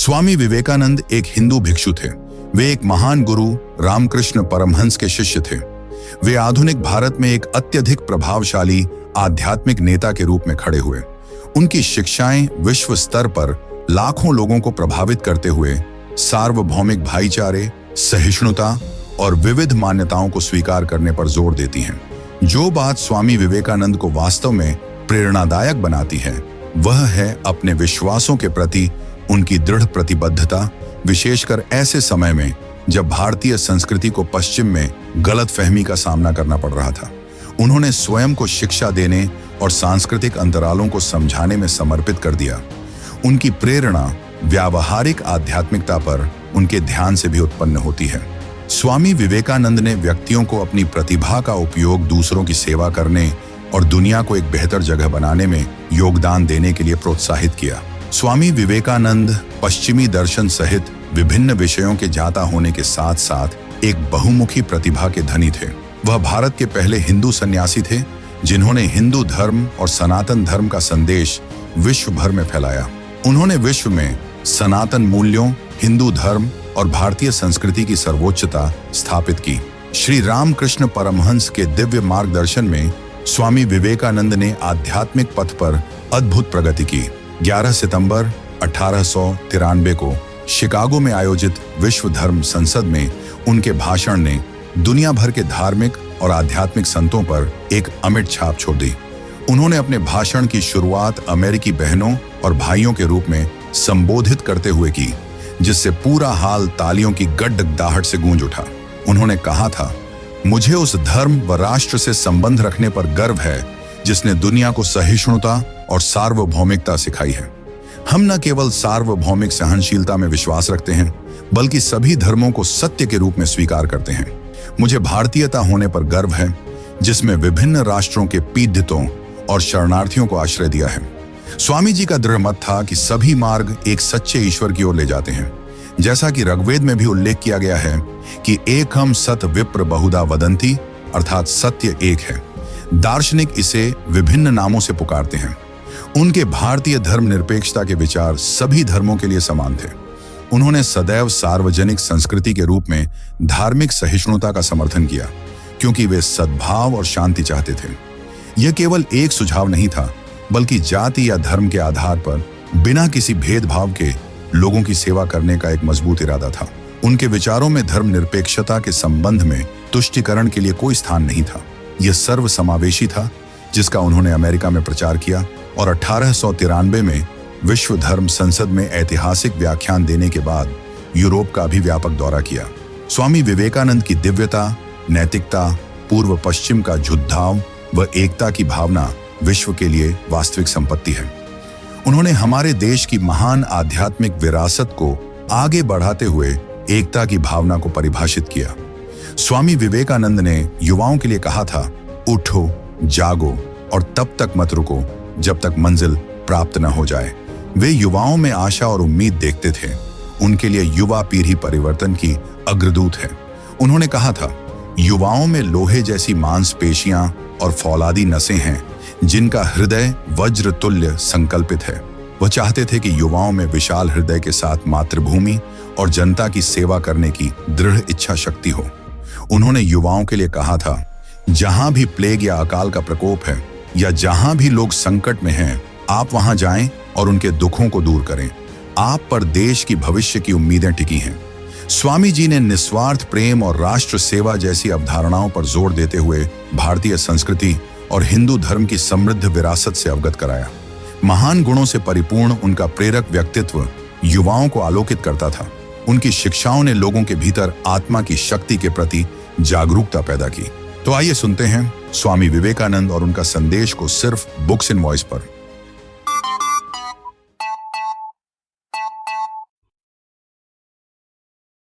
स्वामी विवेकानंद एक हिंदू भिक्षु थे। वे एक महान गुरु रामकृष्ण परमहंस के शिष्य थे। वे आधुनिक भारत में एक अत्यधिक प्रभावशाली आध्यात्मिक नेता के रूप में खड़े हुए। उनकी शिक्षाएं विश्व स्तर पर लाखों लोगों को प्रभावित करते हुए सार्वभौमिक भाईचारे, सहिष्णुता और विविध मान्यताओं को स्वीकार करने पर जोर देती हैं। जो बात स्वामी विवेकानंद को वास्तव में प्रेरणादायक बनाती है, वह है अपने विश्वासों के प्रति उनकी दृढ़ प्रतिबद्धता, विशेषकर ऐसे समय में जब भारतीय संस्कृति को पश्चिम में गलतफहमी का सामना करना पड़ रहा था। उन्होंने स्वयं को शिक्षा देने और सांस्कृतिक अंतरालों को समझाने में समर्पित कर दिया। उनकी प्रेरणा व्यावहारिक आध्यात्मिकता पर उनके ध्यान से भी उत्पन्न होती है। स्वामी विवेकानंद ने व्यक्तियों को अपनी प्रतिभा का उपयोग दूसरों की सेवा करने और दुनिया को एक बेहतर जगह बनाने में योगदान देने के लिए प्रोत्साहित किया। स्वामी विवेकानंद पश्चिमी दर्शन सहित विभिन्न विषयों के जाता होने के साथ साथ एक बहुमुखी प्रतिभा के धनी थे। वह भारत के पहले हिंदू सन्यासी थे जिन्होंने हिंदू धर्म और सनातन धर्म का संदेश विश्व भर में फैलाया। उन्होंने विश्व में सनातन मूल्यों, हिंदू धर्म और भारतीय संस्कृति की सर्वोच्चता स्थापित की। श्री रामकृष्ण परमहंस के दिव्य मार्गदर्शन में स्वामी विवेकानंद ने आध्यात्मिक पथ पर अद्भुत प्रगति की। 11 सितंबर 1893 को शिकागो में आयोजित विश्व धर्म संसद में उनके भाषण ने दुनिया भर के धार्मिक और आध्यात्मिक संतों पर एक अमिट छाप छोड़ दी। उन्होंने अपने भाषण की शुरुआत अमेरिकी बहनों और भाइयों के रूप में संबोधित करते हुए की, जिससे पूरा हाल तालियों की गड़गड़ाहट से गूंज उठा। उन्होंने कहा था, मुझे उस धर्म व राष्ट्र से संबंध रखने पर गर्व है जिसने दुनिया को सहिष्णुता और सार्वभौमिकता सिखाई है। हम न केवल सार्वभौमिक सहनशीलता में विश्वास रखते हैं, बल्कि सभी धर्मों को सत्य के रूप में स्वीकार करते हैं। मुझे भारतीयता होने पर गर्व है जिसमें विभिन्न राष्ट्रों के पीड़ितों और शरणार्थियों को आश्रय दिया है। स्वामी जी का दृढ़ मत था कि सभी मार्ग एक सच्चे ईश्वर की ओर ले जाते हैं। जैसा कि ऋग्वेद में भी उल्लेख किया गया है कि एकम सत विप्र बहुधा वदंती, अर्थात सत्य एक है। दार्शनिक इसे विभिन्न नामों से पुकारते हैं। उनके भारतीय धर्मनिरपेक्षता के विचार सभी धर्मों के लिए समान थे। उन्होंने सदैव सार्वजनिक संस्कृति के रूप में धार्मिक सहिष्णुता का समर्थन किया, क्योंकि वे सद्भाव और शांति चाहते थे। यह केवल एक सुझाव नहीं था, बल्कि जाति या धर्म के आधार पर बिना किसी भेदभाव के लोगों की सेवा करने का एक मजबूत इरादा था। उनके विचारों में धर्मनिरपेक्षता के संबंध में तुष्टीकरण के लिए कोई स्थान नहीं था। यह सर्वसमावेशी था, जिसका उन्होंने अमेरिका में प्रचार किया और 1893 में विश्व धर्म संसद में ऐतिहासिक व्याख्यान देने के बाद यूरोप का भी व्यापक दौरा किया। स्वामी विवेकानंद की दिव्यता, नैतिकता, पूर्व पश्चिम का जुद्धाव व एकता की भावना विश्व के लिए वास्तविक संपत्ति है। उन्होंने हमारे देश की महान आध्यात्मिक विरासत को आगे बढ़ाते हुए एकता की भावना को परिभाषित किया। स्वामी विवेकानंद ने युवाओं के लिए कहा था, उठो, जागो और तब तक मत रुको जब तक मंजिल प्राप्त न हो जाए। वे युवाओं में आशा और उम्मीद देखते थे। उनके लिए युवा पीढ़ी परिवर्तन की अग्रदूत है। उन्होंने कहा था, युवाओं में लोहे जैसी मांसपेशियां और फौलादी नसें हैं जिनका हृदय वज्र तुल्य संकल्पित है। वह चाहते थे कि युवाओं में विशाल हृदय के साथ मातृभूमि और जनता की सेवा करने की दृढ़ इच्छा शक्ति हो। उन्होंने युवाओं के लिए कहा था, जहां भी प्लेग या अकाल का प्रकोप है या जहां भी लोग संकट में हैं, आप वहां जाएं और उनके दुखों को दूर करें। आप पर देश की भविष्य की उम्मीदें टिकी हैं। स्वामी जी ने निस्वार्थ प्रेम और राष्ट्र सेवा जैसी अवधारणाओं पर जोर देते हुए भारतीय संस्कृति और हिंदू धर्म की समृद्ध विरासत से अवगत कराया। महान गुणों से परिपूर्ण उनका प्रेरक व्यक्तित्व युवाओं को आलोकित करता था। उनकी शिक्षाओं ने लोगों के भीतर आत्मा की शक्ति के प्रति जागरूकता पैदा की। तो आइए सुनते हैं स्वामी विवेकानंद और उनका संदेश को सिर्फ बुक्स इन वॉइस पर।